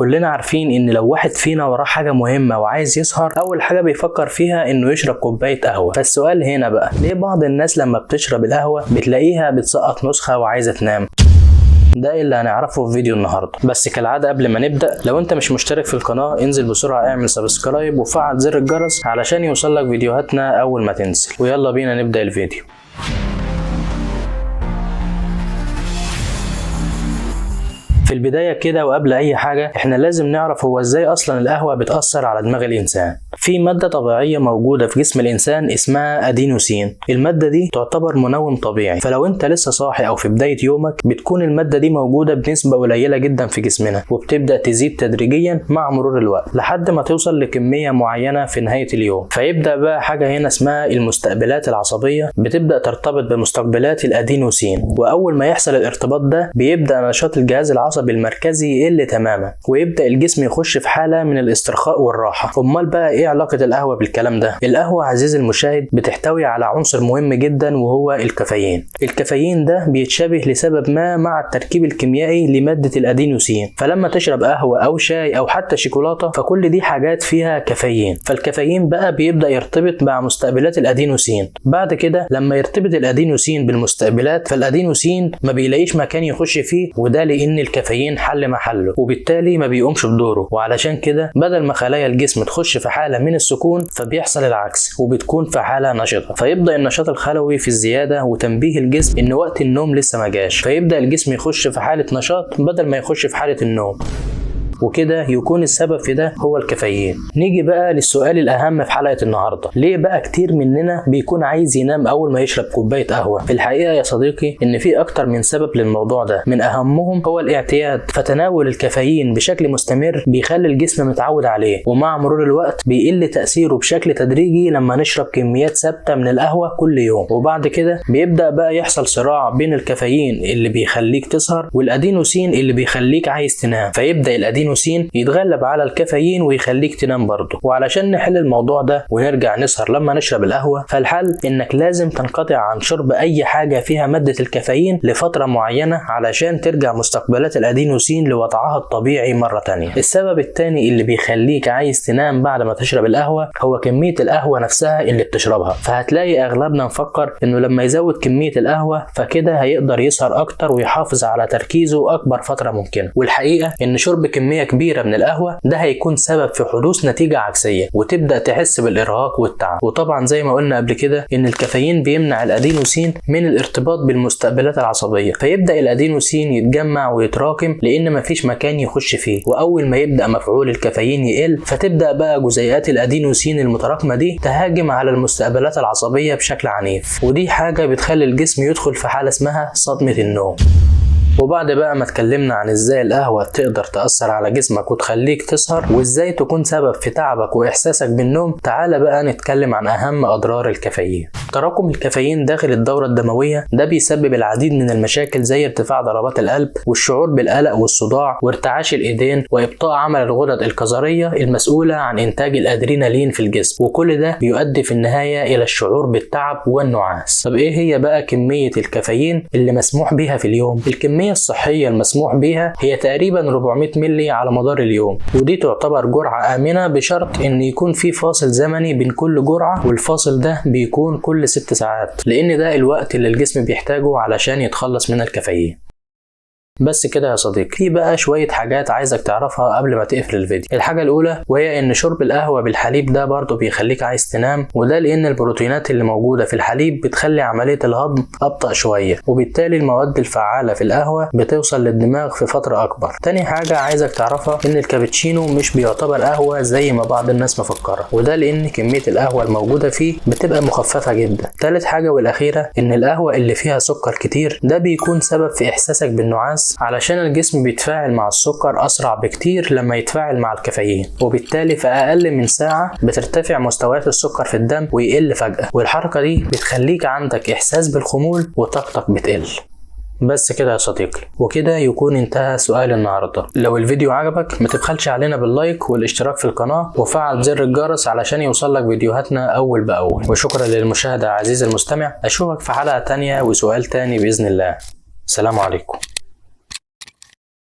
كلنا عارفين ان لو واحد فينا وراه حاجة مهمة وعايز يسهر، اول حاجة بيفكر فيها انه يشرب كوباية قهوة. فالسؤال هنا بقى، ليه بعض الناس لما بتشرب القهوة بتلاقيها بتسقط نسخة وعايزة تنام؟ ده اللي هنعرفه في فيديو النهارده. بس كالعاده قبل ما نبدا، لو انت مش مشترك في القناه انزل بسرعه اعمل سبسكرايب وفعل زر الجرس علشان يوصلك فيديوهاتنا اول ما تنزل. ويلا بينا نبدا الفيديو. في البداية كده وقبل أي حاجة احنا لازم نعرف هو ازاي أصلا القهوة بتأثر على دماغ الإنسان. في مادة طبيعية موجودة في جسم الإنسان اسمها أدينوسين. المادة دي تعتبر منوم طبيعي، فلو انت لسه صاحي أو في بداية يومك بتكون المادة دي موجودة بنسبة قليلة جدا في جسمنا، وبتبدأ تزيد تدريجيا مع مرور الوقت لحد ما توصل لكمية معينة في نهاية اليوم. فيبدأ بقى حاجة هنا اسمها المستقبلات العصبية بتبدأ ترتبط بمستقبلات الأدينوسين، وأول ما يحصل الارتباط ده بيبدأ نشاط الجهاز العصبي المركزي يقل تماما، ويبدأ الجسم يخش في حالة من الاسترخاء والراحة. امال بقى ايه علاقة القهوة بالكلام ده؟ القهوة عزيزي المشاهد بتحتوي على عنصر مهم جدا وهو الكافيين. الكافيين ده بيتشابه لسبب ما مع التركيب الكيميائي لمادة الأدينوسين، فلما تشرب قهوة او شاي او حتى شوكولاتة فكل دي حاجات فيها كافيين. فالكافيين بقى بيبدأ يرتبط مع مستقبلات الأدينوسين. بعد كده لما يرتبط الأدينوسين بالمستقبلات فالأدينوسين ما بيلاقيش مكان يخش فيه، وده لأن الكافيين حل محله وبالتالي ما بيقومش بدوره. وعلشان كده بدل ما خلايا الجسم تخش في حالة من السكون فبيحصل العكس وبتكون في حالة نشطة، فيبدأ النشاط الخلوي في الزيادة وتنبيه الجسم ان وقت النوم لسه ما جاش، فيبدأ الجسم يخش في حالة نشاط بدل ما يخش في حالة النوم، وكده يكون السبب في ده هو الكافيين. نيجي بقى للسؤال الأهم في حلقة النهاردة، ليه بقى كتير مننا بيكون عايز ينام أول ما يشرب كوباية قهوة؟ في الحقيقة يا صديقي إن في أكتر من سبب للموضوع ده، من أهمهم هو الاعتياد. فتناول الكافيين بشكل مستمر بيخلي الجسم متعود عليه، ومع مرور الوقت بيقل تأثيره بشكل تدريجي لما نشرب كميات ثابتة من القهوة كل يوم. وبعد كده بيبدأ بقى يحصل صراع بين الكافيين اللي بيخليك تسهر والأدينوسين اللي بيخليك عايز تنام، فيبدأ الأدينوسين يتغلب على الكافيين ويخليك تنام برضه. وعلشان نحل الموضوع ده ونرجع نسهر لما نشرب القهوة، فالحل انك لازم تنقطع عن شرب اي حاجة فيها مادة الكافيين لفترة معينة علشان ترجع مستقبلات الأدينوسين لوضعها الطبيعي مرة تانية. السبب التاني اللي بيخليك عايز تنام بعد ما تشرب القهوة هو كمية القهوة نفسها اللي بتشربها. فهتلاقي اغلبنا مفكر انه لما يزود كمية القهوة فكده هيقدر يسهر اكتر ويحافظ على تركيزه اكبر فترة ممكنة، والحقيقة ان شرب كمية كبيرة من القهوة ده هيكون سبب في حدوث نتيجة عكسية وتبدأ تحس بالإرهاق والتعب. وطبعا زي ما قلنا قبل كده إن الكافيين بيمنع الأدينوسين من الارتباط بالمستقبلات العصبية، فيبدأ الأدينوسين يتجمع ويتراكم لأن مفيش مكان يخش فيه. وأول ما يبدأ مفعول الكافيين يقل فتبدأ بقى جزيئات الأدينوسين المتراكمة دي تهاجم على المستقبلات العصبية بشكل عنيف، ودي حاجة بتخلي الجسم يدخل في حالة اسمها صدمة النوم. وبعد بقى ما اتكلمنا عن ازاي القهوة تقدر تأثر على جسمك وتخليك تسهر وازاي تكون سبب في تعبك واحساسك بالنوم، تعال بقى نتكلم عن اهم اضرار الكافيين. تراكم الكافيين داخل الدورة الدموية ده بيسبب العديد من المشاكل زي ارتفاع ضربات القلب والشعور بالقلق والصداع وارتعاش الايدين وابطاء عمل الغدد الكظرية المسؤولة عن انتاج الادرينالين في الجسم، وكل ده بيؤدي في النهاية الى الشعور بالتعب والنعاس. طب ايه هي بقى كمية الكافيين اللي مسموح بيها في اليوم؟ الكمية الصحية المسموح بيها هي تقريبا 400 مللي على مدار اليوم، ودي تعتبر جرعة آمنة بشرط ان يكون في فاصل زمني بين كل جرعة، والفاصل ده بيكون كل 6 ساعات لان ده الوقت اللي الجسم بيحتاجه علشان يتخلص من الكافيين. بس كده يا صديقي، في بقى شوية حاجات عايزك تعرفها قبل ما تقفل الفيديو. الحاجة الأولى وهي إن شرب القهوة بالحليب ده برضه بيخليك عايز تنام، وده لأن البروتينات اللي موجودة في الحليب بتخلي عملية الهضم أبطأ شوية، وبالتالي المواد الفعالة في القهوة بتوصل للدماغ في فترة أكبر. تاني حاجة عايزك تعرفها إن الكابتشينو مش بيعتبر قهوة زي ما بعض الناس مفكرة، وده لأن كمية القهوة الموجودة فيه بتبقى مخففة جدا. تالت حاجة والأخيرة إن القهوة اللي فيها سكر كتير ده بيكون سبب في إحساسك بالنعاس علشان الجسم بيتفاعل مع السكر أسرع بكتير لما يتفاعل مع الكافيين، وبالتالي في أقل من ساعة بترتفع مستويات السكر في الدم ويقل فجأة، والحركة دي بتخليك عندك إحساس بالخمول وطاقتك بتقل. بس كده يا صديقي، وكده يكون انتهى سؤال النهارده. لو الفيديو عجبك ما تبخلش علينا باللايك والاشتراك في القناة وفعل زر الجرس علشان يوصلك فيديوهاتنا أول بأول. وشكرا للمشاهدة عزيزي المستمع، أشوفك في حلقة تانية وسؤال تاني بإذن الله. السلام عليكم.